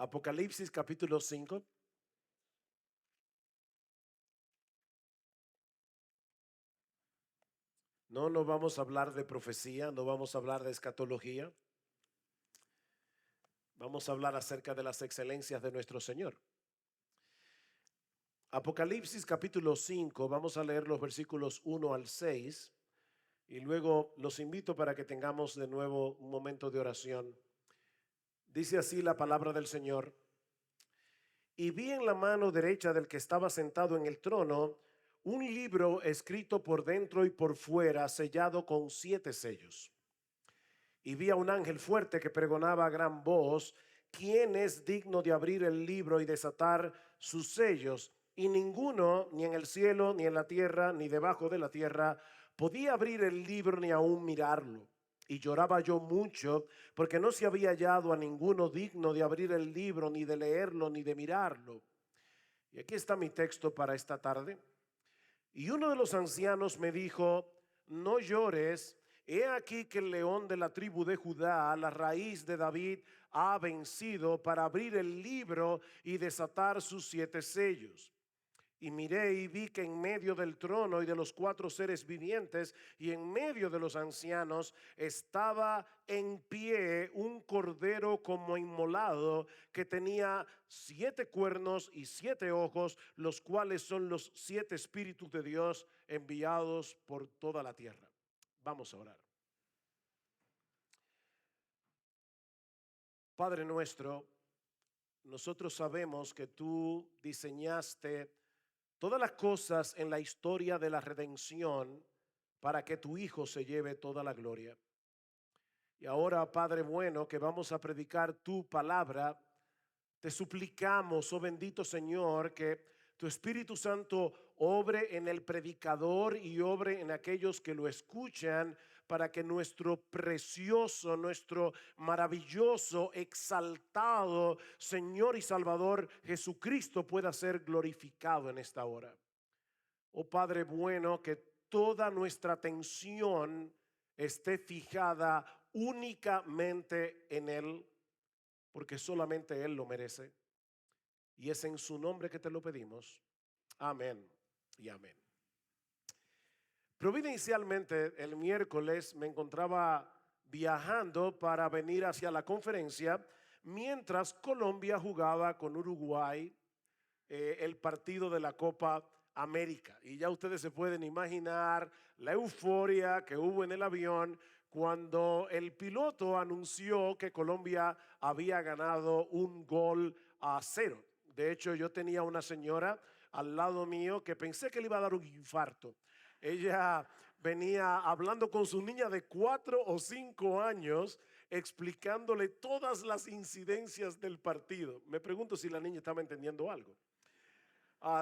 Apocalipsis capítulo 5. No vamos a hablar de profecía, no vamos a hablar de escatología. Vamos a hablar acerca de las excelencias de nuestro Señor. Apocalipsis capítulo 5, vamos a leer los versículos 1 al 6 y luego los invito para que tengamos de nuevo un momento de oración. Dice así la palabra del Señor. Y vi en la mano derecha del que estaba sentado en el trono un libro escrito por dentro y por fuera, sellado con 7 sellos. Y vi a un ángel fuerte que pregonaba a gran voz: ¿quién es digno de abrir el libro y desatar sus sellos? Y ninguno, ni en el cielo, ni en la tierra, ni debajo de la tierra, podía abrir el libro ni aún mirarlo. Y lloraba yo mucho, porque no se había hallado a ninguno digno de abrir el libro, ni de leerlo, ni de mirarlo. Y aquí está mi texto para esta tarde. Y uno de los ancianos me dijo: no llores, he aquí que el león de la tribu de Judá, la raíz de David, ha vencido para abrir el libro y desatar sus 7 sellos. Y miré y vi que en medio del trono y de los 4 seres vivientes y en medio de los ancianos estaba en pie un cordero como inmolado, que tenía 7 cuernos y 7 ojos, los cuales son los 7 espíritus de Dios enviados por toda la tierra. Vamos a orar. Padre nuestro, nosotros sabemos que tú diseñaste todas las cosas en la historia de la redención para que tu Hijo se lleve toda la gloria. Y ahora, Padre bueno, que vamos a predicar tu palabra, te suplicamos, oh bendito Señor, que tu Espíritu Santo obre en el predicador y obre en aquellos que lo escuchan, para que nuestro precioso, nuestro maravilloso, exaltado Señor y Salvador Jesucristo pueda ser glorificado en esta hora. Oh Padre bueno, que toda nuestra atención esté fijada únicamente en Él, porque solamente Él lo merece. Y es en su nombre que te lo pedimos. Amén y amén. Providencialmente, el miércoles me encontraba viajando para venir hacia la conferencia mientras Colombia jugaba con Uruguay el partido de la Copa América. Y ya ustedes se pueden imaginar la euforia que hubo en el avión cuando el piloto anunció que Colombia había ganado 1-0. De hecho, yo tenía una señora al lado mío que pensé que le iba a dar un infarto. Ella venía hablando con su niña de 4 o 5 años, explicándole todas las incidencias del partido. Me pregunto si la niña estaba entendiendo algo.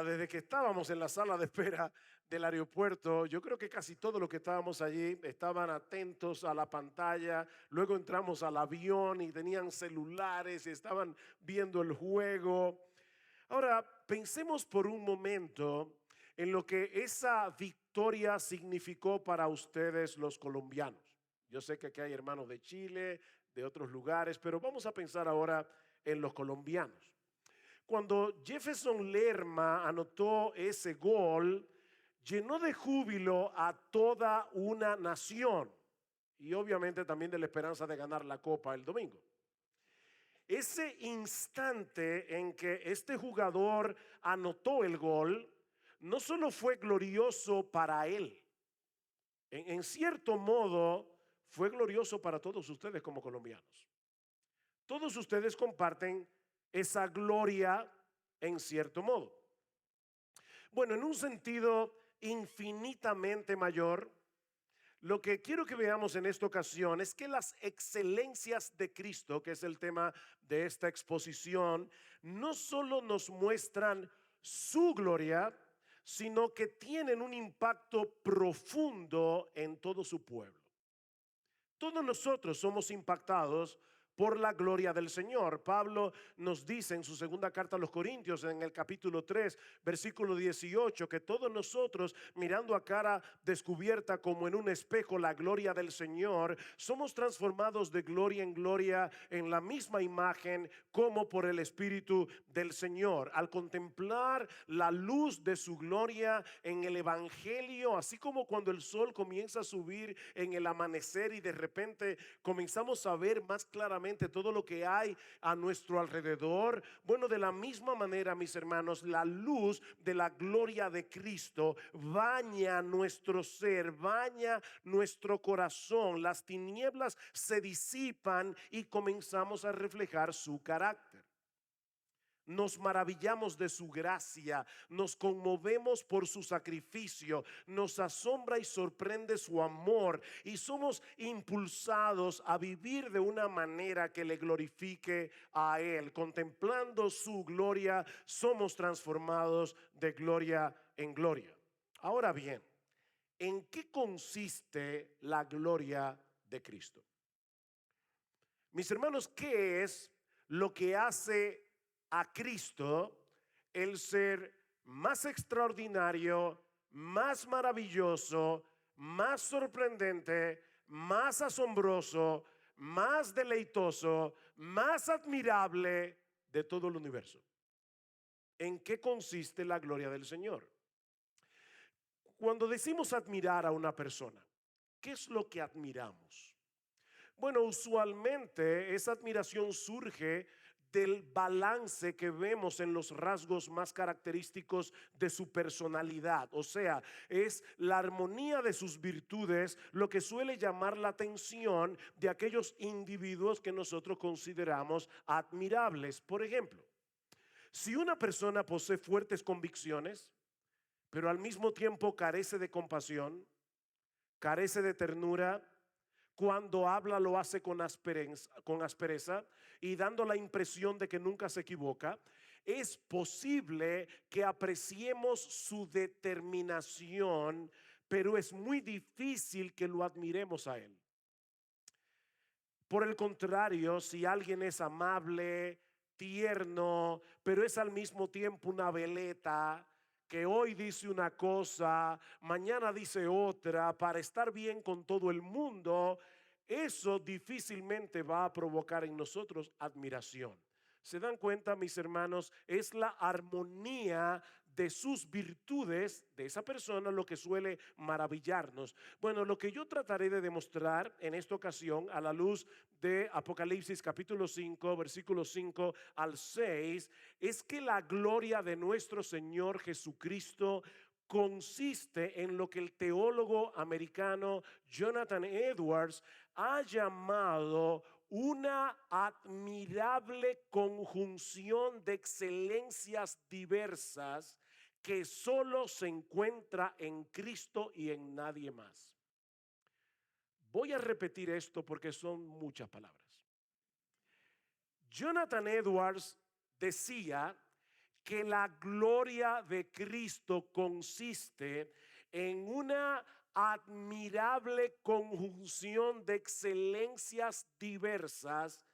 Desde que estábamos en la sala de espera del aeropuerto, yo creo que casi todos los que estábamos allí estaban atentos a la pantalla. Luego entramos al avión y tenían celulares y estaban viendo el juego. Ahora, pensemos por un momento en lo que esa victoria significó para ustedes los colombianos. Yo sé que aquí hay hermanos de Chile, de otros lugares, pero vamos a pensar ahora en los colombianos. Cuando Jefferson Lerma anotó ese gol, llenó de júbilo a toda una nación y obviamente también de la esperanza de ganar la copa el domingo. Ese instante en que este jugador anotó el gol, no solo fue glorioso para él, en cierto modo fue glorioso para todos ustedes como colombianos. Todos ustedes comparten esa gloria en cierto modo. Bueno, en un sentido infinitamente mayor, lo que quiero que veamos en esta ocasión es que las excelencias de Cristo, que es el tema de esta exposición, no solo nos muestran su gloria, sino que tienen un impacto profundo en todo su pueblo. Todos nosotros somos impactados por la gloria del Señor. Pablo nos dice en su segunda carta a los Corintios, en el capítulo 3, versículo 18, que todos nosotros, mirando a cara descubierta como en un espejo la gloria del Señor, somos transformados de gloria en gloria en la misma imagen como por el Espíritu del Señor. Al contemplar la luz de su gloria en el Evangelio, así como cuando el sol comienza a subir en el amanecer y de repente comenzamos a ver más claramente todo lo que hay a nuestro alrededor. Bueno, de la misma manera, mis hermanos, la luz de la gloria de Cristo baña nuestro ser, baña nuestro corazón. Las tinieblas se disipan y comenzamos a reflejar su carácter. Nos maravillamos de su gracia, nos conmovemos por su sacrificio, nos asombra y sorprende su amor y somos impulsados a vivir de una manera que le glorifique a Él. Contemplando su gloria, somos transformados de gloria en gloria. Ahora bien, ¿en qué consiste la gloria de Cristo? Mis hermanos, ¿qué es lo que hace a Cristo el ser más extraordinario, más maravilloso, más sorprendente, más asombroso, más deleitoso, más admirable de todo el universo? ¿En qué consiste la gloria del Señor? Cuando decimos admirar a una persona, ¿qué es lo que admiramos? Bueno, usualmente esa admiración surge del balance que vemos en los rasgos más característicos de su personalidad. O sea, es la armonía de sus virtudes lo que suele llamar la atención de aquellos individuos que nosotros consideramos admirables. Por ejemplo, si una persona posee fuertes convicciones, pero al mismo tiempo carece de compasión, carece de ternura, cuando habla lo hace con aspereza y dando la impresión de que nunca se equivoca, es posible que apreciemos su determinación, pero es muy difícil que lo admiremos a él. Por el contrario, si alguien es amable, tierno, pero es al mismo tiempo una veleta, que hoy dice una cosa, mañana dice otra, para estar bien con todo el mundo, eso difícilmente va a provocar en nosotros admiración. ¿Se dan cuenta, mis hermanos? Es la armonía de sus virtudes de esa persona lo que suele maravillarnos. Bueno, lo que yo trataré de demostrar en esta ocasión a la luz de Apocalipsis capítulo 5, versículos 5 al 6, es que la gloria de nuestro Señor Jesucristo consiste en lo que el teólogo americano Jonathan Edwards ha llamado una admirable conjunción de excelencias diversas que solo se encuentra en Cristo y en nadie más. Voy a repetir esto porque son muchas palabras. Jonathan Edwards decía que la gloria de Cristo consiste en una admirable conjunción de excelencias diversas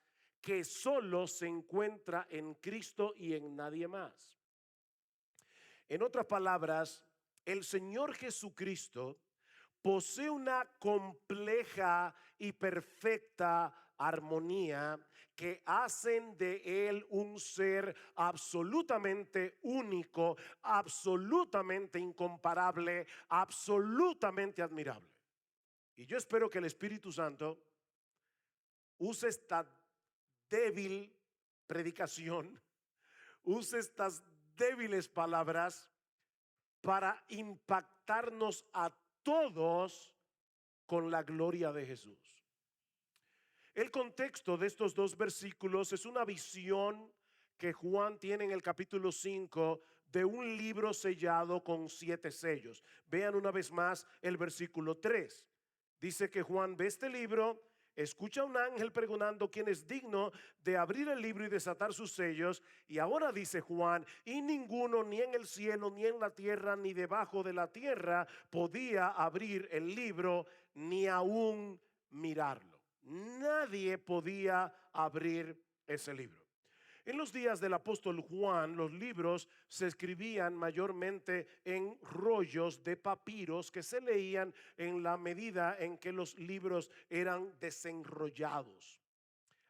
que solo se encuentra en Cristo y en nadie más. En otras palabras, el Señor Jesucristo posee una compleja y perfecta armonía que hacen de él un ser absolutamente único, absolutamente incomparable, absolutamente admirable. Y yo espero que el Espíritu Santo use esta débil predicación, use estas débiles palabras para impactarnos a todos con la gloria de Jesús. El contexto de estos dos versículos es una visión que Juan tiene en el capítulo 5 de un libro sellado con 7 sellos. Vean una vez más el versículo 3. Dice que Juan ve este libro, escucha a un ángel preguntando quién es digno de abrir el libro y desatar sus sellos. Y ahora dice Juan, y ninguno ni en el cielo, ni en la tierra, ni debajo de la tierra podía abrir el libro, ni aún mirarlo. Nadie podía abrir ese libro. En los días del apóstol Juan, los libros se escribían mayormente en rollos de papiros que se leían en la medida en que los libros eran desenrollados.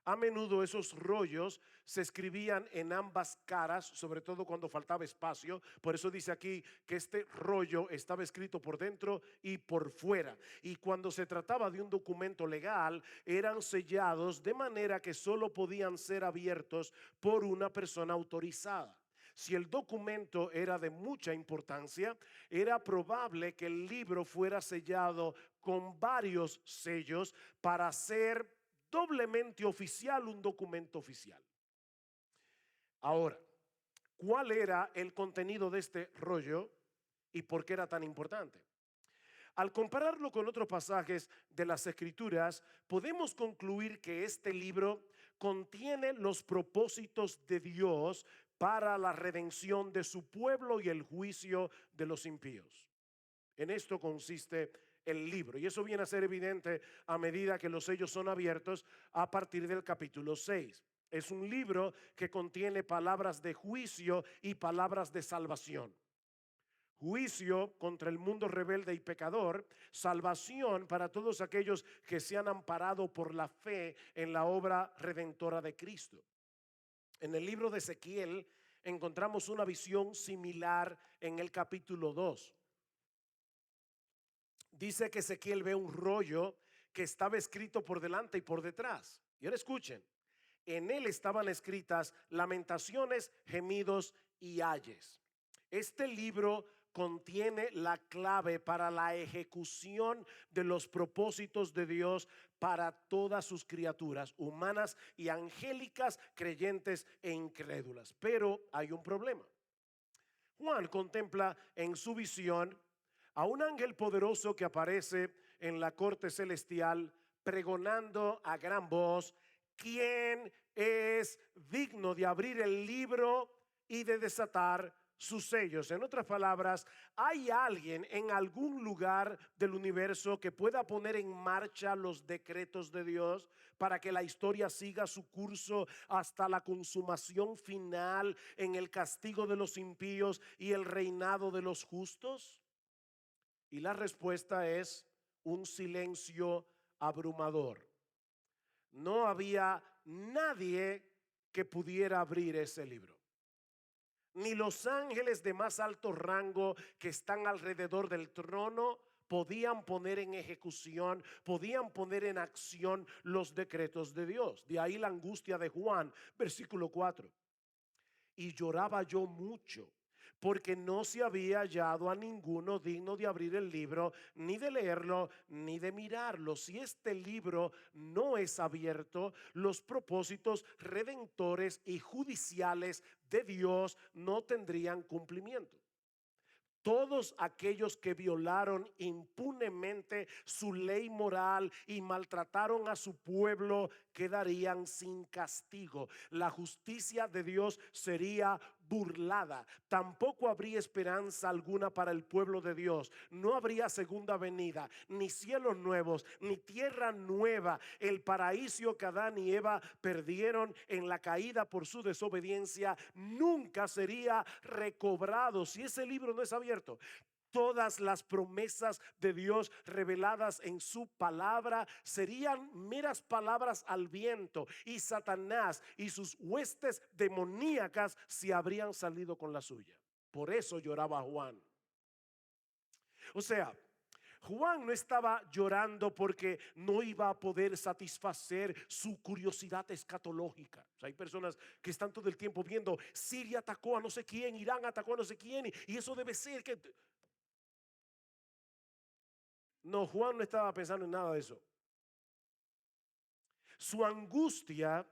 A menudo esos rollos se escribían en ambas caras, sobre todo cuando faltaba espacio. Por eso dice aquí que este rollo estaba escrito por dentro y por fuera. Y cuando se trataba de un documento legal, eran sellados de manera que solo podían ser abiertos por una persona autorizada. Si el documento era de mucha importancia, era probable que el libro fuera sellado con varios sellos para ser doblemente oficial, un documento oficial. Ahora, ¿cuál era el contenido de este rollo y por qué era tan importante? Al compararlo con otros pasajes de las Escrituras, podemos concluir que este libro contiene los propósitos de Dios para la redención de su pueblo y el juicio de los impíos. En esto consiste el libro, y eso viene a ser evidente a medida que los sellos son abiertos a partir del capítulo 6. Es un libro que contiene palabras de juicio y palabras de salvación. Juicio contra el mundo rebelde y pecador, salvación para todos aquellos que se han amparado por la fe en la obra redentora de Cristo. En el libro de Ezequiel encontramos una visión similar en el capítulo 2. Dice que Ezequiel ve un rollo que estaba escrito por delante y por detrás. Y ahora escuchen, en él estaban escritas lamentaciones, gemidos y ayes. Este libro contiene la clave para la ejecución de los propósitos de Dios para todas sus criaturas, humanas y angélicas, creyentes e incrédulas. Pero hay un problema. Juan contempla en su visión a un ángel poderoso que aparece en la corte celestial pregonando a gran voz: ¿quién es digno de abrir el libro y de desatar sus sellos? En otras palabras, ¿hay alguien en algún lugar del universo que pueda poner en marcha los decretos de Dios para que la historia siga su curso hasta la consumación final en el castigo de los impíos y el reinado de los justos? Y la respuesta es un silencio abrumador. No había nadie que pudiera abrir ese libro. Ni los ángeles de más alto rango que están alrededor del trono podían poner en ejecución, podían poner en acción los decretos de Dios. De ahí la angustia de Juan, versículo 4. Y lloraba yo mucho, porque no se había hallado a ninguno digno de abrir el libro, ni de leerlo, ni de mirarlo. Si este libro no es abierto, los propósitos redentores y judiciales de Dios no tendrían cumplimiento. Todos aquellos que violaron impunemente su ley moral y maltrataron a su pueblo quedarían sin castigo. La justicia de Dios sería burlada. Tampoco habría esperanza alguna para el pueblo de Dios. No habría segunda venida, ni cielos nuevos, ni tierra nueva. El paraíso que Adán y Eva perdieron en la caída por su desobediencia nunca sería recobrado si ese libro no es abierto. Todas las promesas de Dios reveladas en su palabra serían meras palabras al viento, y Satanás y sus huestes demoníacas se habrían salido con la suya. Por eso lloraba Juan. O sea, Juan no estaba llorando porque no iba a poder satisfacer su curiosidad escatológica. O sea, hay personas que están todo el tiempo viendo: Siria atacó a no sé quién, Irán atacó a no sé quién, y eso debe ser que... No, Juan no estaba pensando en nada de eso. Su angustia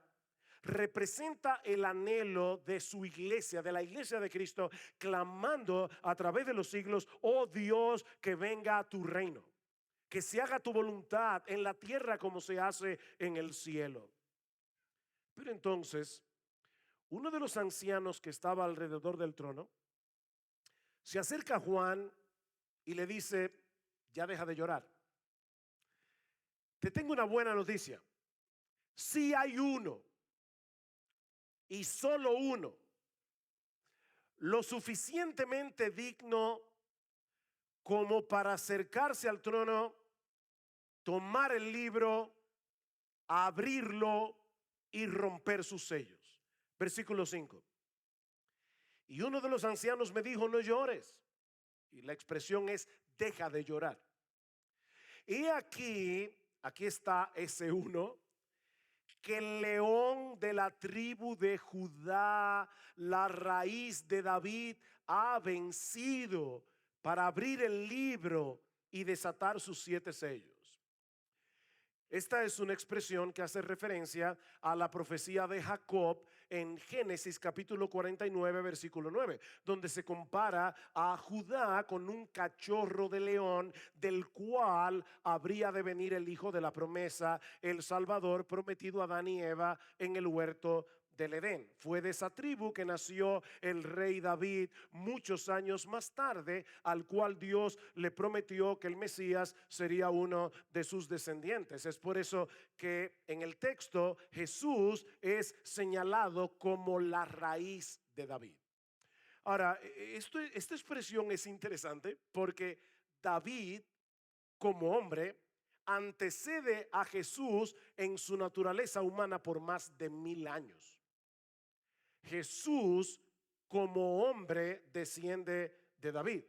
representa el anhelo de su iglesia, de la iglesia de Cristo, clamando a través de los siglos: oh Dios, que venga a tu reino, que se haga tu voluntad en la tierra como se hace en el cielo. Pero entonces, uno de los ancianos que estaba alrededor del trono se acerca a Juan y le dice: ya deja de llorar. Te tengo una buena noticia. Si hay uno y solo uno, lo suficientemente digno como para acercarse al trono, tomar el libro, abrirlo y romper sus sellos. Versículo 5. Y uno de los ancianos me dijo: no llores. Y la expresión es: deja de llorar. Y aquí está ese uno, que el león de la tribu de Judá, la raíz de David, ha vencido para abrir el libro y desatar sus 7 sellos. Esta es una expresión que hace referencia a la profecía de Jacob en Génesis capítulo 49 versículo 9, donde se compara a Judá con un cachorro de león, del cual habría de venir el hijo de la promesa, el Salvador prometido a Adán y Eva en el huerto del Edén. Fue de esa tribu que nació el rey David muchos años más tarde, al cual Dios le prometió que el Mesías sería uno de sus descendientes. Es por eso que en el texto Jesús es señalado como la raíz de David. Ahora, esta expresión es interesante porque David, como hombre, antecede a Jesús en su naturaleza humana por más de 1000 años. Jesús como hombre desciende de David.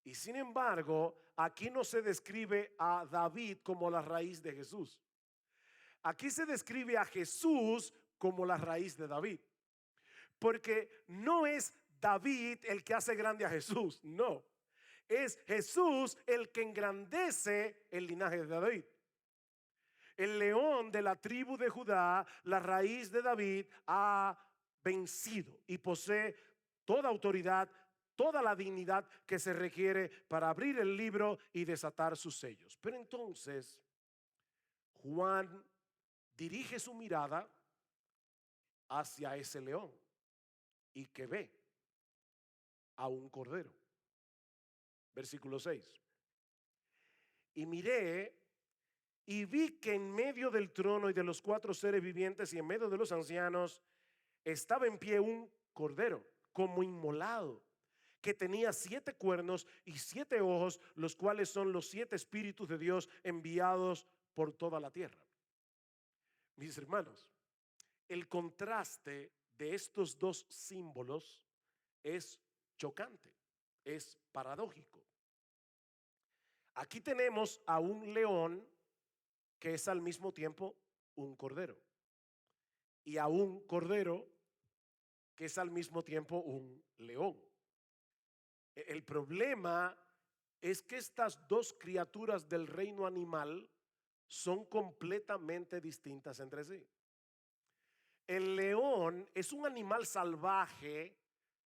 Y sin embargo, aquí no se describe a David como la raíz de Jesús. Aquí se describe a Jesús como la raíz de David. Porque no es David el que hace grande a Jesús, no. Es Jesús el que engrandece el linaje de David. El león de la tribu de Judá, la raíz de David, ha vencido y posee toda autoridad, toda la dignidad que se requiere para abrir el libro y desatar sus sellos. Pero entonces Juan dirige su mirada hacia ese león y que ve a un cordero. Versículo 6. Y miré y vi que en medio del trono y de los 4 seres vivientes y en medio de los ancianos estaba en pie un cordero como inmolado, que tenía 7 cuernos y 7 ojos, los cuales son los 7 espíritus de Dios enviados por toda la tierra. Mis hermanos, el contraste de estos dos símbolos es chocante, es paradójico. Aquí tenemos a un león que es al mismo tiempo un cordero, y a un cordero que es al mismo tiempo un león. El problema es que estas dos criaturas del reino animal son completamente distintas entre sí. El león es un animal salvaje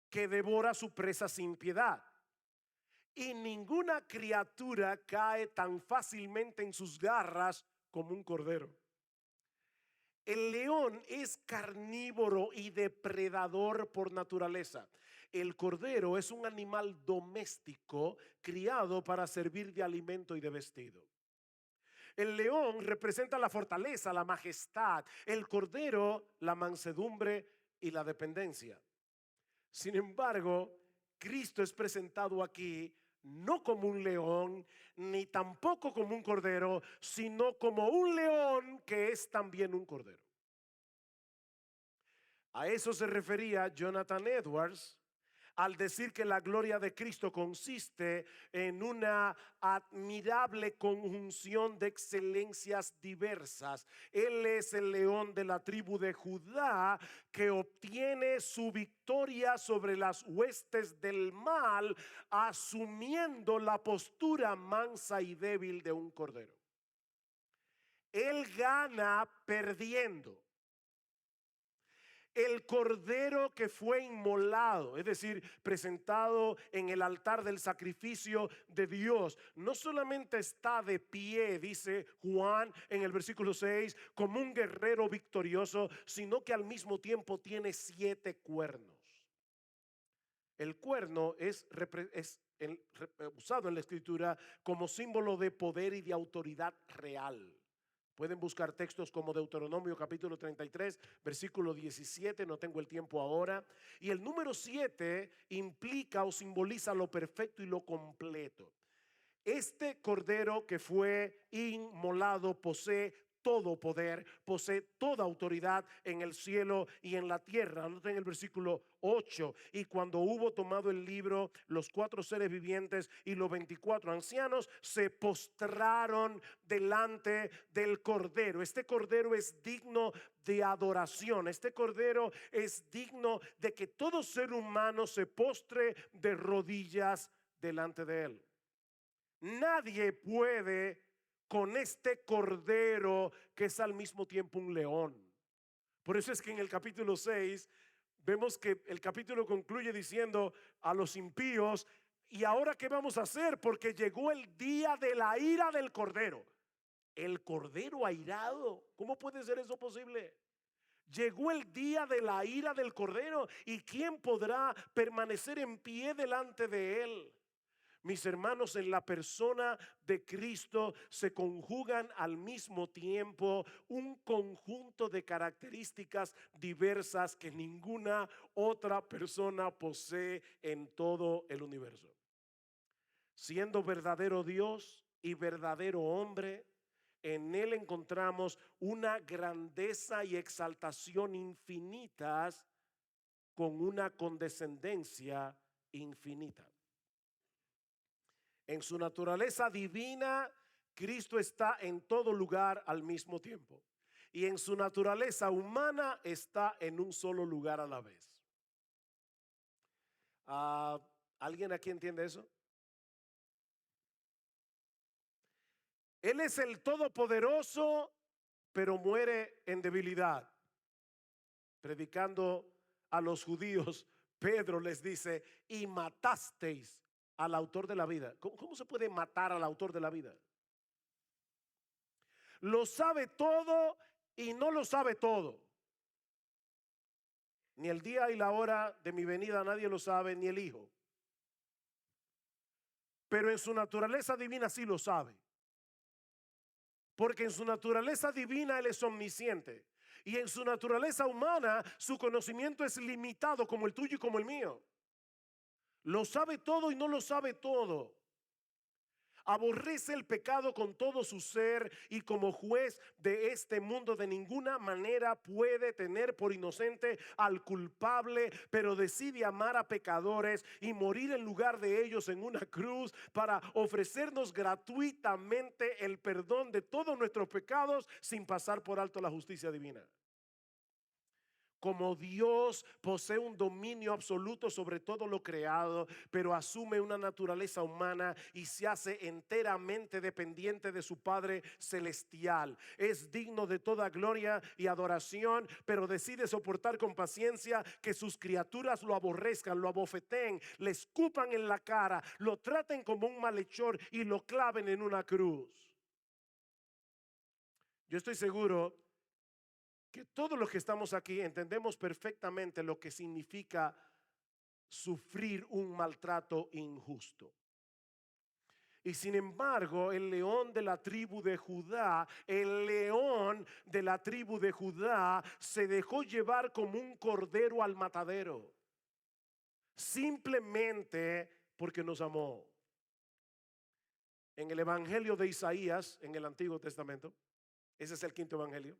que devora a su presa sin piedad. Y ninguna criatura cae tan fácilmente en sus garras como un cordero. El león es carnívoro y depredador por naturaleza. El cordero es un animal doméstico criado para servir de alimento y de vestido. El león representa la fortaleza, la majestad. El cordero, la mansedumbre y la dependencia. Sin embargo, Cristo es presentado aquí no como un león, ni tampoco como un cordero, sino como un león que es también un cordero. A eso se refería Jonathan Edwards al decir que la gloria de Cristo consiste en una admirable conjunción de excelencias diversas. Él es el león de la tribu de Judá que obtiene su victoria sobre las huestes del mal, asumiendo la postura mansa y débil de un cordero. Él gana perdiendo. El cordero que fue inmolado, es decir, presentado en el altar del sacrificio de Dios, no solamente está de pie, dice Juan en el versículo 6, como un guerrero victorioso, sino que al mismo tiempo tiene 7 cuernos. El cuerno es usado en la escritura como símbolo de poder y de autoridad real. Pueden buscar textos como Deuteronomio capítulo 33, versículo 17, no tengo el tiempo ahora. Y el número 7 implica o simboliza lo perfecto y lo completo. Este cordero que fue inmolado posee todo poder, posee toda autoridad en el cielo y en la tierra. Anoten el versículo 8. Y cuando hubo tomado el libro, los 4 seres vivientes y los 24 ancianos se postraron delante del cordero. Este cordero es digno de adoración. Este cordero es digno de que todo ser humano se postre de rodillas delante de él. Nadie puede con este cordero que es al mismo tiempo un león. Por eso es que en el capítulo 6 vemos que el capítulo concluye diciendo a los impíos: ¿y ahora qué vamos a hacer? Porque llegó el día de la ira del cordero. El cordero airado, ¿cómo puede ser eso posible? Llegó el día de la ira del cordero, ¿y quién podrá permanecer en pie delante de él? Mis hermanos, en la persona de Cristo se conjugan al mismo tiempo un conjunto de características diversas que ninguna otra persona posee en todo el universo. Siendo verdadero Dios y verdadero hombre, en él encontramos una grandeza y exaltación infinitas con una condescendencia infinita. En su naturaleza divina, Cristo está en todo lugar al mismo tiempo. Y en su naturaleza humana está en un solo lugar a la vez. ¿Alguien aquí entiende eso? Él es el todopoderoso, pero muere en debilidad. Predicando a los judíos, Pedro les dice: y matasteis al autor de la vida. ¿Cómo se puede matar al autor de la vida? Lo sabe todo y no lo sabe todo. Ni el día y la hora de mi venida nadie lo sabe, ni el Hijo. Pero en su naturaleza divina sí lo sabe. Porque en su naturaleza divina Él es omnisciente. Y en su naturaleza humana su conocimiento es limitado, como el tuyo y como el mío. Lo sabe todo y no lo sabe todo. Aborrece el pecado con todo su ser, y como juez de este mundo de ninguna manera puede tener por inocente al culpable, pero decide amar a pecadores y morir en lugar de ellos en una cruz para ofrecernos gratuitamente el perdón de todos nuestros pecados sin pasar por alto la justicia divina. Como Dios posee un dominio absoluto sobre todo lo creado, pero asume una naturaleza humana y se hace enteramente dependiente de su Padre celestial. Es digno de toda gloria y adoración, pero decide soportar con paciencia que sus criaturas lo aborrezcan, lo abofeten, le escupan en la cara, lo traten como un malhechor y lo claven en una cruz. Yo estoy seguro que todos los que estamos aquí entendemos perfectamente lo que significa sufrir un maltrato injusto. Y sin embargo, el león de la tribu de Judá, el león de la tribu de Judá se dejó llevar como un cordero al matadero, simplemente porque nos amó. En el Evangelio de Isaías, en el Antiguo Testamento, ese es el quinto evangelio.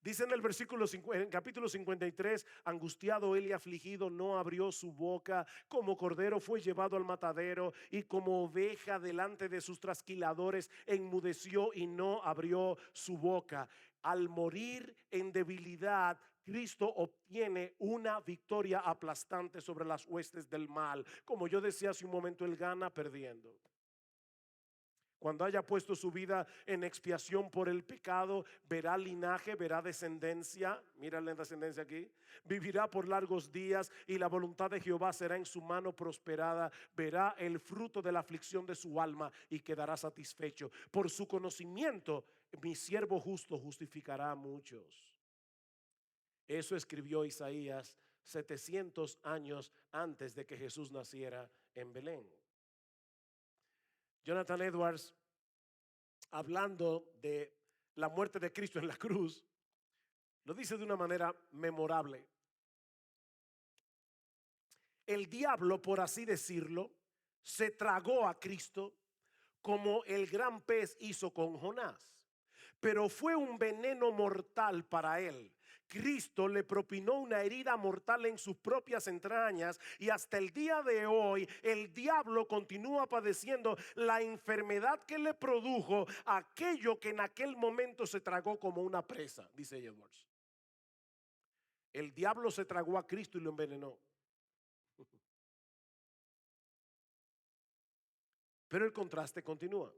Dice en el versículo 5, en capítulo 53, angustiado él y afligido no abrió su boca, como cordero fue llevado al matadero, y como oveja delante de sus trasquiladores enmudeció y no abrió su boca. Al morir en debilidad, Cristo obtiene una victoria aplastante sobre las huestes del mal. Como yo decía hace un momento, él gana perdiendo. Cuando haya puesto su vida en expiación por el pecado, verá linaje, verá descendencia. Mira la descendencia aquí. Vivirá por largos días y la voluntad de Jehová será en su mano prosperada. Verá el fruto de la aflicción de su alma y quedará satisfecho. Por su conocimiento, mi siervo justo justificará a muchos. Eso escribió Isaías 700 años antes de que Jesús naciera en Belén. Jonathan Edwards, hablando de la muerte de Cristo en la cruz, lo dice de una manera memorable. El diablo, por así decirlo, se tragó a Cristo como el gran pez hizo con Jonás, pero fue un veneno mortal para él. Cristo le propinó una herida mortal en sus propias entrañas y hasta el día de hoy el diablo continúa padeciendo la enfermedad que le produjo aquello que en aquel momento se tragó como una presa, dice Edwards. El diablo se tragó a Cristo y lo envenenó. Pero el contraste continúa.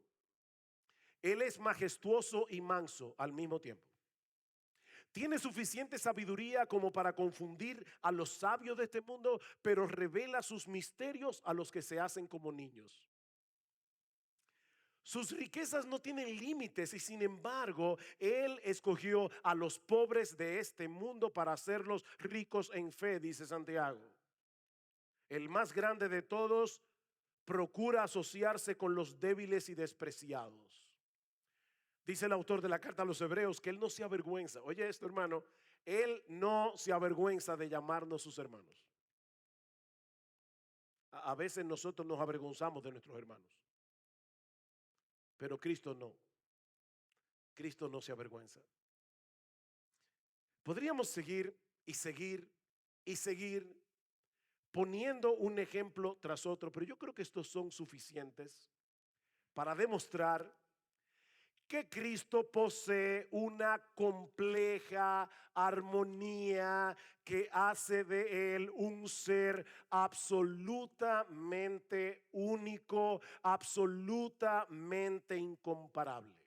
Él es majestuoso y manso al mismo tiempo. Tiene suficiente sabiduría como para confundir a los sabios de este mundo, pero revela sus misterios a los que se hacen como niños. Sus riquezas no tienen límites y sin embargo, Él escogió a los pobres de este mundo para hacerlos ricos en fe, dice Santiago. El más grande de todos procura asociarse con los débiles y despreciados. Dice el autor de la carta a los Hebreos que Él no se avergüenza. Oye esto, hermano, Él no se avergüenza de llamarnos sus hermanos. A veces nosotros nos avergonzamos de nuestros hermanos, pero Cristo no. Cristo no se avergüenza. Podríamos seguir y seguir y seguir poniendo un ejemplo tras otro, pero yo creo que estos son suficientes para demostrar que Cristo posee una compleja armonía que hace de Él un ser absolutamente único, absolutamente incomparable.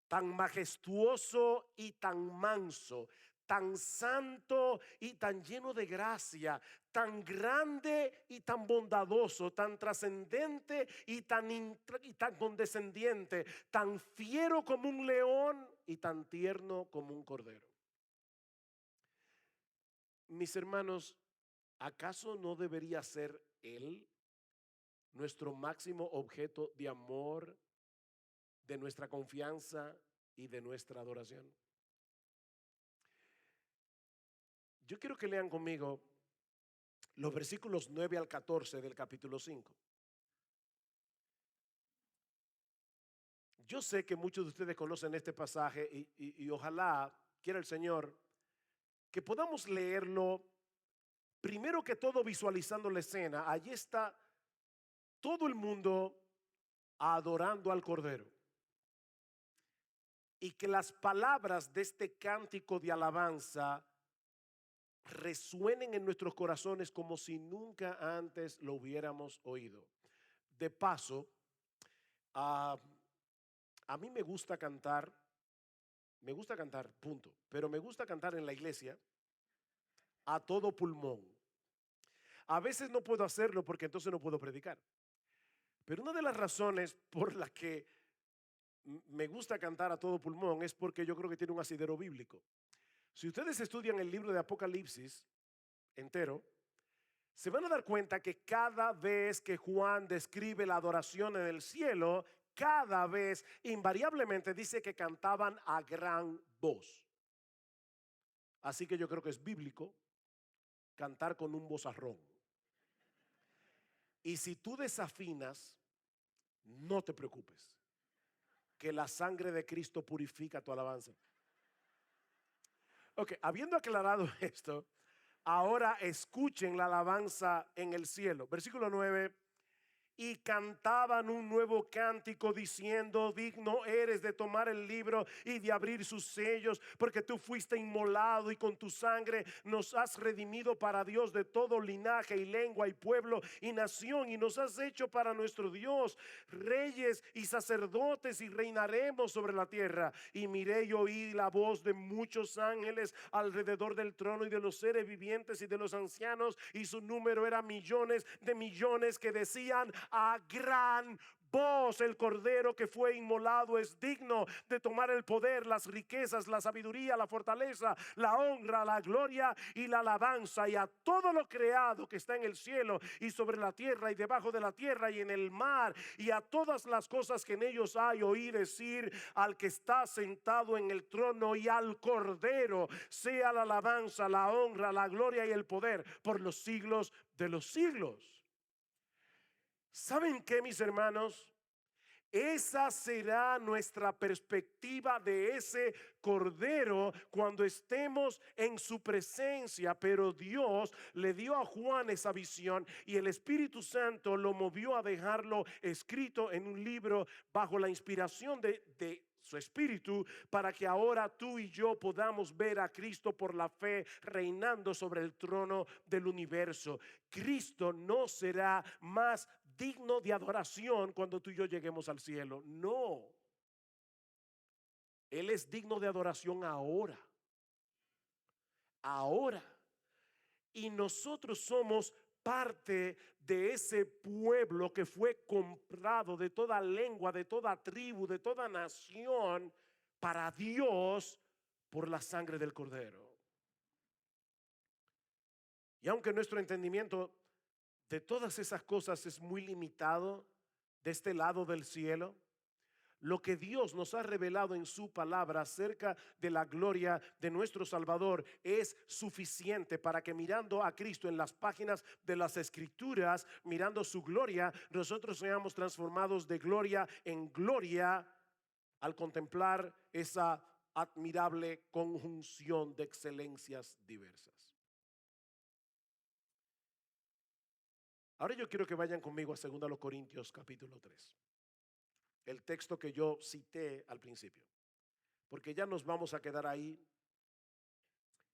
Tan majestuoso y tan manso, tan santo y tan lleno de gracia, tan grande y tan bondadoso, tan trascendente y tan condescendiente, tan fiero como un león y tan tierno como un cordero. Mis hermanos, ¿acaso no debería ser Él nuestro máximo objeto de amor, de nuestra confianza y de nuestra adoración? Yo quiero que lean conmigo los versículos 9 al 14 del capítulo 5. Yo sé que muchos de ustedes conocen este pasaje y ojalá quiera el Señor que podamos leerlo primero que todo visualizando la escena. Allí está todo el mundo adorando al Cordero. Y que las palabras de este cántico de alabanza resuenen en nuestros corazones como si nunca antes lo hubiéramos oído. De paso, a mí me gusta cantar, punto, pero me gusta cantar en la iglesia a todo pulmón. A veces no puedo hacerlo porque entonces no puedo predicar. Pero una de las razones por las que me gusta cantar a todo pulmón es porque yo creo que tiene un asidero bíblico. Si ustedes estudian el libro de Apocalipsis entero, se van a dar cuenta que cada vez que Juan describe la adoración en el cielo, cada vez invariablemente dice que cantaban a gran voz. Así que yo creo que es bíblico cantar con un vozarrón. Y si tú desafinas, no te preocupes, que la sangre de Cristo purifica tu alabanza. Ok, habiendo aclarado esto, ahora escuchen la alabanza en el cielo. Versículo 9. Y cantaban un nuevo cántico diciendo: digno eres de tomar el libro y de abrir sus sellos, porque tú fuiste inmolado y con tu sangre nos has redimido para Dios de todo linaje y lengua y pueblo y nación, y nos has hecho para nuestro Dios reyes y sacerdotes, y reinaremos sobre la tierra. Y miré y oí la voz de muchos ángeles alrededor del trono y de los seres vivientes y de los ancianos, y su número era millones de millones, que decían: a gran voz: el cordero que fue inmolado es digno de tomar el poder, las riquezas, la sabiduría, la fortaleza, la honra, la gloria y la alabanza. Y a todo lo creado que está en el cielo y sobre la tierra y debajo de la tierra y en el mar, y a todas las cosas que en ellos hay, oí decir al que está sentado en el trono y al cordero, sea la alabanza, la honra, la gloria y el poder por los siglos de los siglos. ¿Saben qué, mis hermanos? Esa será nuestra perspectiva de ese cordero cuando estemos en su presencia. Pero Dios le dio a Juan esa visión y el Espíritu Santo lo movió a dejarlo escrito en un libro bajo la inspiración de su Espíritu, para que ahora tú y yo podamos ver a Cristo por la fe reinando sobre el trono del universo. Cristo no será más digno de adoración cuando tú y yo lleguemos al cielo. No, Él es digno de adoración ahora. Ahora. Y nosotros somos parte de ese pueblo que fue comprado de toda lengua, de toda tribu, de toda nación, para Dios por la sangre del Cordero. Y aunque nuestro entendimiento de todas esas cosas es muy limitado de este lado del cielo, lo que Dios nos ha revelado en su palabra acerca de la gloria de nuestro Salvador es suficiente para que, mirando a Cristo en las páginas de las Escrituras, mirando su gloria, nosotros seamos transformados de gloria en gloria al contemplar esa admirable conjunción de excelencias diversas. Ahora yo quiero que vayan conmigo a 2 Corintios capítulo 3. El texto que yo cité al principio, porque ya nos vamos a quedar ahí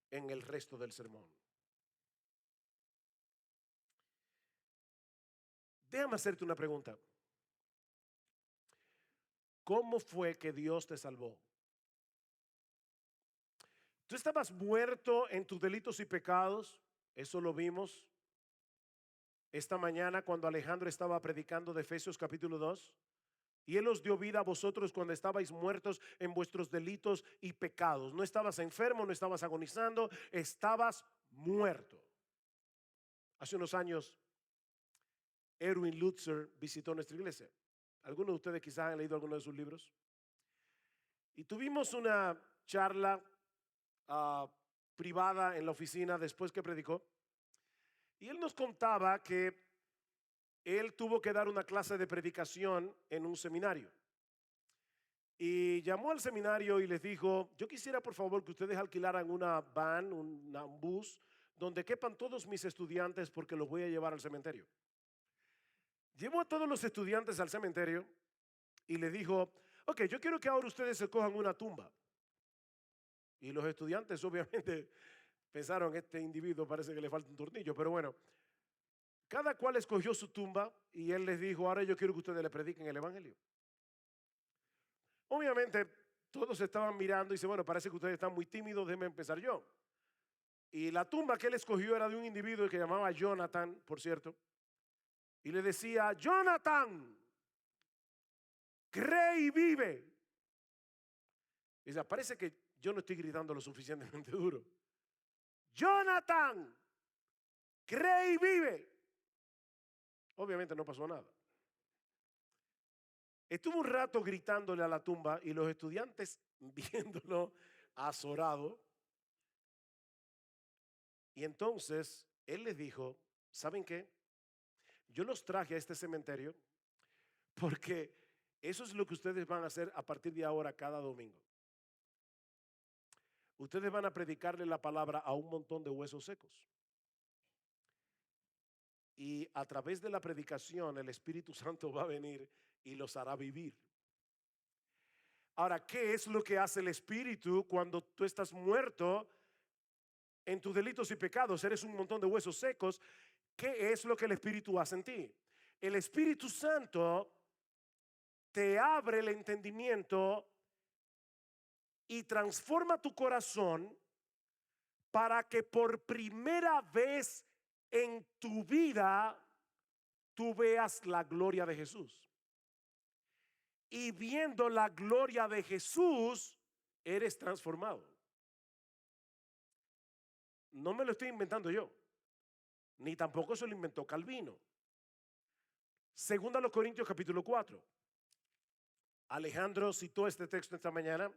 en el resto del sermón. Déjame hacerte una pregunta. ¿Cómo fue que Dios te salvó? Tú estabas muerto en tus delitos y pecados. Eso lo vimos esta mañana cuando Alejandro estaba predicando de Efesios capítulo 2. Y Él os dio vida a vosotros cuando estabais muertos en vuestros delitos y pecados. No estabas enfermo, no estabas agonizando, estabas muerto. Hace unos años, Erwin Lutzer visitó nuestra iglesia. Algunos de ustedes quizás han leído alguno de sus libros. Y tuvimos una charla privada en la oficina después que predicó. Y él nos contaba que él tuvo que dar una clase de predicación en un seminario. Y llamó al seminario y les dijo: yo quisiera por favor que ustedes alquilaran una van, un bus, donde quepan todos mis estudiantes porque los voy a llevar al cementerio. Llevó a todos los estudiantes al cementerio y les dijo: ok, yo quiero que ahora ustedes se cojan una tumba. Y los estudiantes obviamente pensaron: este individuo parece que le falta un tornillo. Pero bueno, cada cual escogió su tumba y él les dijo: ahora yo quiero que ustedes le prediquen el evangelio. Obviamente todos estaban mirando y dice: bueno, parece que ustedes están muy tímidos, déjenme empezar yo. Y la tumba que él escogió era de un individuo que llamaba Jonathan, por cierto. Y le decía: Jonathan, cree y vive. Y dice: parece que yo no estoy gritando lo suficientemente duro. Jonathan, cree y vive. Obviamente no pasó nada. Estuvo un rato gritándole a la tumba y los estudiantes viéndolo azorado. Y entonces él les dijo: ¿saben qué? Yo los traje a este cementerio porque eso es lo que ustedes van a hacer a partir de ahora cada domingo. Ustedes van a predicarle la palabra a un montón de huesos secos. Y a través de la predicación el Espíritu Santo va a venir y los hará vivir. Ahora, ¿qué es lo que hace el Espíritu cuando tú estás muerto en tus delitos y pecados? Eres un montón de huesos secos. ¿Qué es lo que el Espíritu hace en ti? El Espíritu Santo te abre el entendimiento y transforma tu corazón para que por primera vez en tu vida tú veas la gloria de Jesús. Y viendo la gloria de Jesús, eres transformado. No me lo estoy inventando yo, ni tampoco se lo inventó Calvino. Segunda a los Corintios capítulo 4. Alejandro citó este texto esta mañana.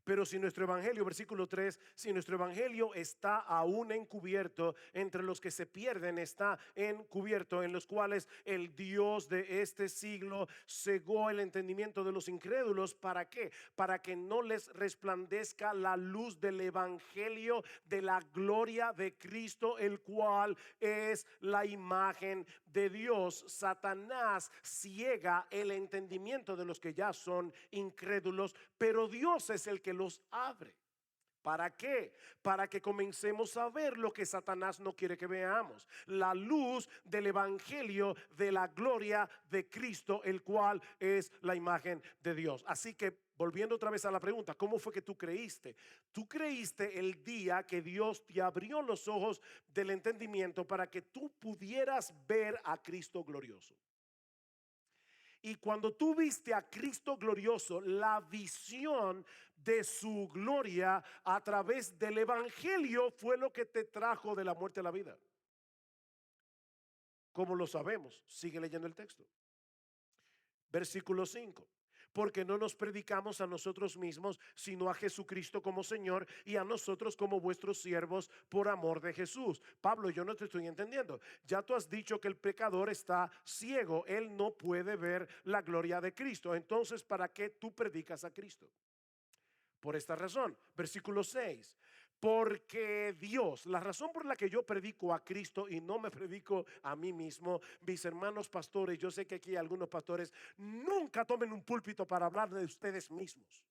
Pero si nuestro evangelio, versículo 3, si nuestro evangelio está aún encubierto, entre los que se pierden está encubierto, en los cuales el Dios de este siglo cegó el entendimiento de los incrédulos. ¿Para qué? Para que no les resplandezca la luz del evangelio de la gloria de Cristo, el cual es la imagen de Dios. Satanás ciega el entendimiento de los que ya son incrédulos, pero Dios es el que los abre. ¿Para qué? Para que comencemos a ver lo que Satanás no quiere que veamos: la luz del evangelio de la gloria de Cristo, el cual es la imagen de Dios. Así que, volviendo otra vez a la pregunta, ¿cómo fue que tú creíste? Tú creíste el día que Dios te abrió los ojos del entendimiento para que tú pudieras ver a Cristo glorioso. Y cuando tú viste a Cristo glorioso, la visión de su gloria a través del evangelio fue lo que te trajo de la muerte a la vida. ¿Cómo lo sabemos? Sigue leyendo el texto. Versículo 5. Porque no nos predicamos a nosotros mismos, sino a Jesucristo como Señor, y a nosotros como vuestros siervos por amor de Jesús. Pablo, yo no te estoy entendiendo. Ya tú has dicho que el pecador está ciego, él no puede ver la gloria de Cristo. Entonces, ¿para qué tú predicas a Cristo? Por esta razón, versículo 6. Porque Dios, la razón por la que yo predico a Cristo y no me predico a mí mismo, mis hermanos pastores, yo sé que aquí hay algunos pastores, nunca tomen un púlpito para hablar de ustedes mismos.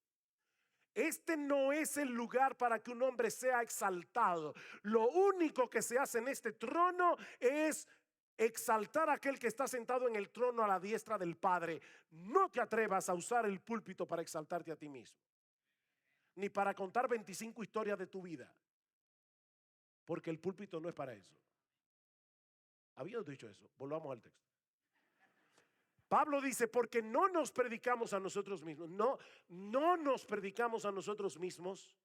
Este no es el lugar para que un hombre sea exaltado. Lo único que se hace en este trono es exaltar a aquel que está sentado en el trono a la diestra del Padre. No te atrevas a usar el púlpito para exaltarte a ti mismo, ni para contar 25 historias de tu vida, porque el púlpito no es para eso. Había dicho eso. Volvamos al texto. Pablo dice, porque no nos predicamos a nosotros mismos. No nos predicamos a nosotros mismos,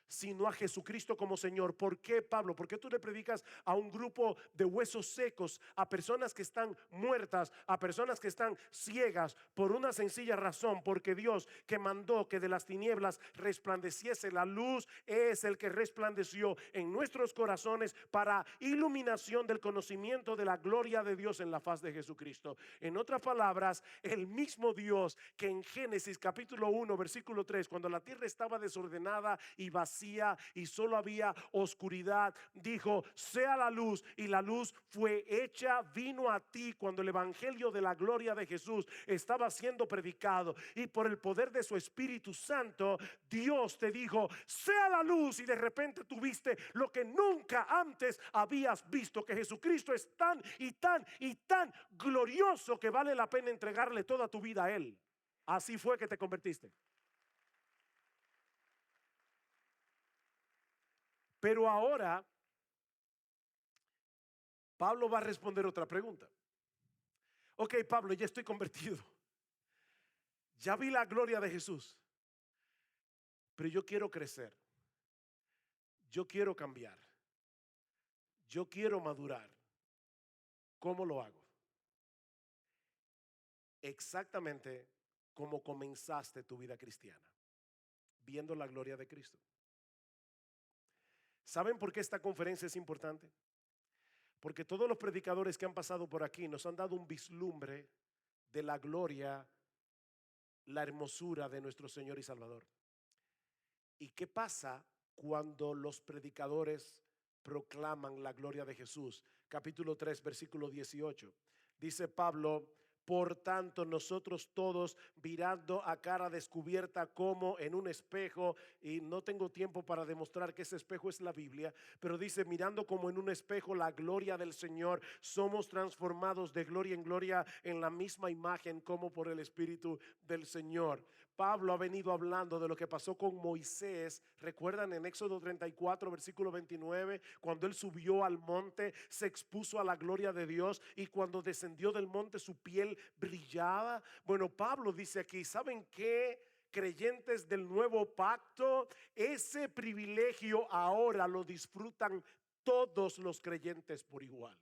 sino a Jesucristo como Señor. ¿Por qué, Pablo? ¿Por qué tú le predicas a un grupo de huesos secos, a personas que están muertas, a personas que están ciegas? Por una sencilla razón: porque Dios, que mandó que de las tinieblas resplandeciese la luz, es el que resplandeció en nuestros corazones para iluminación del conocimiento de la gloria de Dios en la faz de Jesucristo. En otras palabras, el mismo Dios que en Génesis capítulo 1 versículo 3, cuando la tierra estaba desordenada y vacía y solo había oscuridad, dijo: sea la luz, y la luz fue hecha. Vino a ti cuando el evangelio de la gloria de Jesús estaba siendo predicado, y por el poder de su Espíritu Santo, Dios te dijo: sea la luz, y de repente tuviste lo que nunca antes habías visto, que Jesucristo es tan y tan y tan glorioso que vale la pena entregarle toda tu vida a Él. Así fue que te convertiste. Pero ahora Pablo va a responder otra pregunta. Ok, Pablo, ya estoy convertido, ya vi la gloria de Jesús, pero yo quiero crecer, yo quiero cambiar, yo quiero madurar. ¿Cómo lo hago? Exactamente como comenzaste tu vida cristiana, viendo la gloria de Cristo. ¿Saben por qué esta conferencia es importante? Porque todos los predicadores que han pasado por aquí nos han dado un vislumbre de la gloria, la hermosura de nuestro Señor y Salvador. ¿Y qué pasa cuando los predicadores proclaman la gloria de Jesús? Capítulo 3, versículo 18. Dice Pablo: por tanto, nosotros todos, mirando a cara descubierta como en un espejo, y no tengo tiempo para demostrar que ese espejo es la Biblia, pero dice: mirando como en un espejo la gloria del Señor, somos transformados de gloria en gloria en la misma imagen como por el Espíritu del Señor. Pablo ha venido hablando de lo que pasó con Moisés. Recuerdan en Éxodo 34, versículo 29, cuando él subió al monte, se expuso a la gloria de Dios y cuando descendió del monte su piel brillaba. Bueno, Pablo dice aquí, ¿saben qué? Creyentes del nuevo pacto, ese privilegio ahora lo disfrutan todos los creyentes por igual.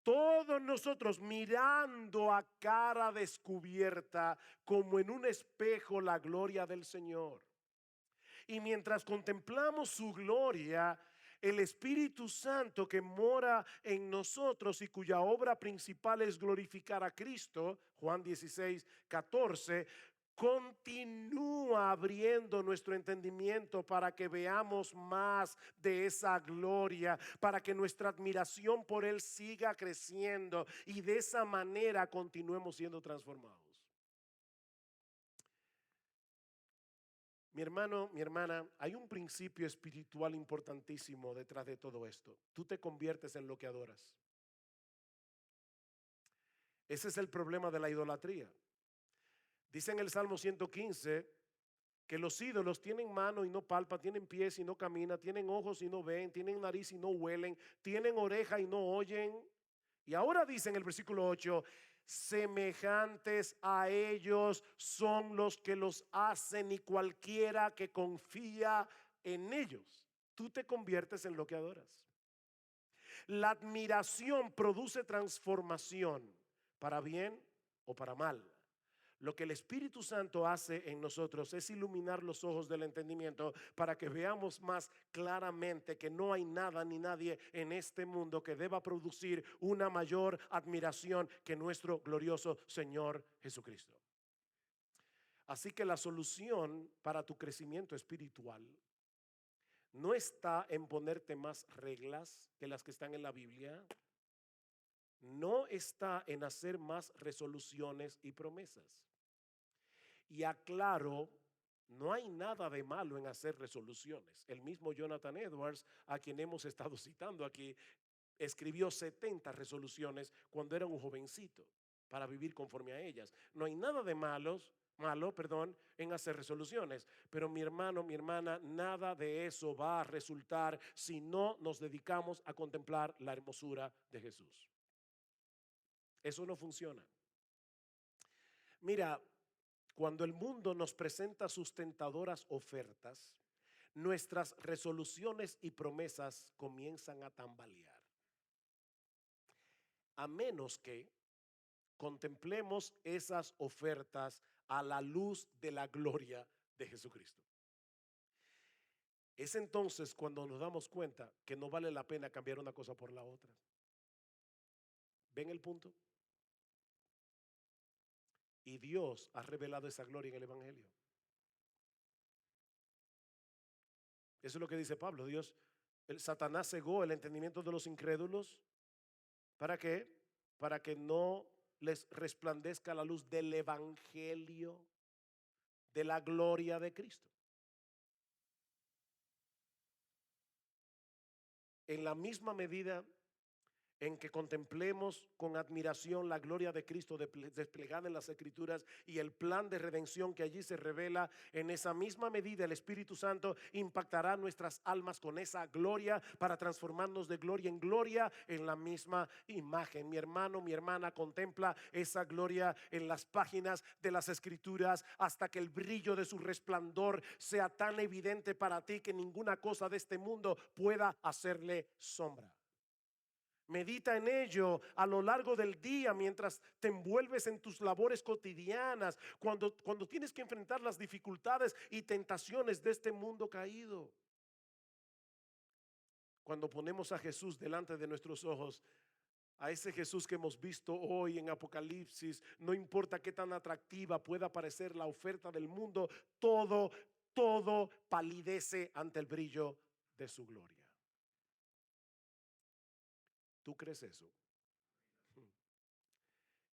Todos nosotros mirando a cara descubierta como en un espejo la gloria del Señor. Y mientras contemplamos su gloria, el Espíritu Santo que mora en nosotros y cuya obra principal es glorificar a Cristo, Juan 16:14, continúa abriendo nuestro entendimiento para que veamos más de esa gloria, para que nuestra admiración por Él siga creciendo y de esa manera continuemos siendo transformados. Mi hermano, mi hermana, hay un principio espiritual importantísimo detrás de todo esto. Tú te conviertes en lo que adoras. Ese es el problema de la idolatría. Dice en el Salmo 115 que los ídolos tienen mano y no palpa, tienen pies y no camina, tienen ojos y no ven, tienen nariz y no huelen, tienen oreja y no oyen. Y ahora dice en el versículo 8, semejantes a ellos son los que los hacen y cualquiera que confía en ellos. Tú te conviertes en lo que adoras. La admiración produce transformación, para bien o para mal. Lo que el Espíritu Santo hace en nosotros es iluminar los ojos del entendimiento para que veamos más claramente que no hay nada ni nadie en este mundo que deba producir una mayor admiración que nuestro glorioso Señor Jesucristo. Así que la solución para tu crecimiento espiritual no está en ponerte más reglas que las que están en la Biblia. No está en hacer más resoluciones y promesas. Y aclaro, no hay nada de malo en hacer resoluciones. El mismo Jonathan Edwards, a quien hemos estado citando aquí, escribió 70 resoluciones cuando era un jovencito para vivir conforme a ellas. No hay nada de malo, en hacer resoluciones. Pero mi hermano, mi hermana, nada de eso va a resultar si no nos dedicamos a contemplar la hermosura de Jesús. Eso no funciona. Mira, cuando el mundo nos presenta sus tentadoras ofertas, nuestras resoluciones y promesas comienzan a tambalear. A menos que contemplemos esas ofertas a la luz de la gloria de Jesucristo. Es entonces cuando nos damos cuenta que no vale la pena cambiar una cosa por la otra. ¿Ven el punto? Y Dios ha revelado esa gloria en el Evangelio. Eso es lo que dice Pablo. Satanás cegó el entendimiento de los incrédulos. ¿Para qué? Para que no les resplandezca la luz del Evangelio de la gloria de Cristo. En la misma medida en que contemplemos con admiración la gloria de Cristo desplegada en las Escrituras y el plan de redención que allí se revela, en esa misma medida el Espíritu Santo impactará nuestras almas con esa gloria para transformarnos de gloria en gloria en la misma imagen. Mi hermano, mi hermana, contempla esa gloria en las páginas de las Escrituras hasta que el brillo de su resplandor sea tan evidente para ti que ninguna cosa de este mundo pueda hacerle sombra. Medita en ello a lo largo del día mientras te envuelves en tus labores cotidianas, cuando tienes que enfrentar las dificultades y tentaciones de este mundo caído. Cuando ponemos a Jesús delante de nuestros ojos, a ese Jesús que hemos visto hoy en Apocalipsis, no importa qué tan atractiva pueda parecer la oferta del mundo, todo palidece ante el brillo de su gloria. ¿Tú crees eso?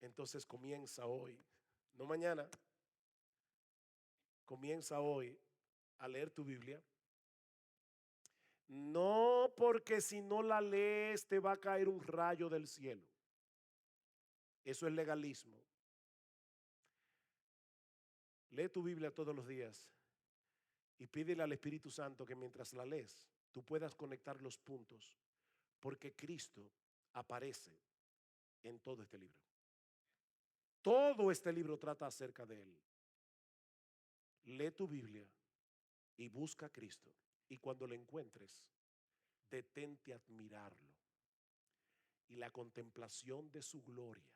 Entonces comienza hoy, no mañana, comienza hoy a leer tu Biblia. No porque si no la lees te va a caer un rayo del cielo. Eso es legalismo. Lee tu Biblia todos los días y pídele al Espíritu Santo que mientras la lees, tú puedas conectar los puntos, porque Cristo aparece en todo este libro. Todo este libro trata acerca de Él. Lee tu Biblia y busca a Cristo. Y cuando lo encuentres, detente a admirarlo. Y la contemplación de su gloria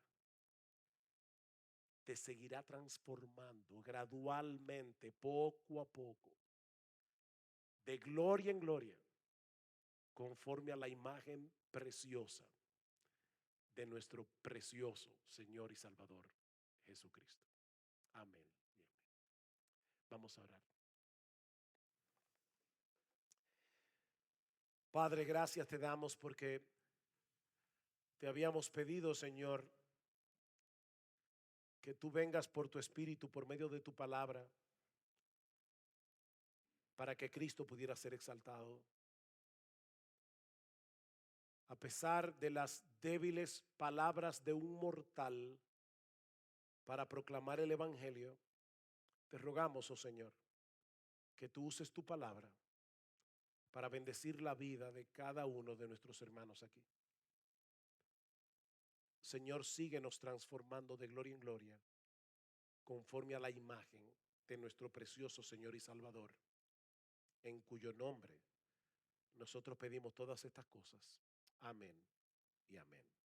te seguirá transformando gradualmente, poco a poco, de gloria en gloria, conforme a la imagen preciosa de nuestro precioso Señor y Salvador Jesucristo. Amén y amén. Vamos a orar. Padre, gracias te damos porque te habíamos pedido, Señor, que tú vengas por tu Espíritu, por medio de tu palabra, para que Cristo pudiera ser exaltado. A pesar de las débiles palabras de un mortal para proclamar el Evangelio, te rogamos, oh Señor, que tú uses tu palabra para bendecir la vida de cada uno de nuestros hermanos aquí. Señor, síguenos transformando de gloria en gloria, conforme a la imagen de nuestro precioso Señor y Salvador, en cuyo nombre nosotros pedimos todas estas cosas. Amén y amén.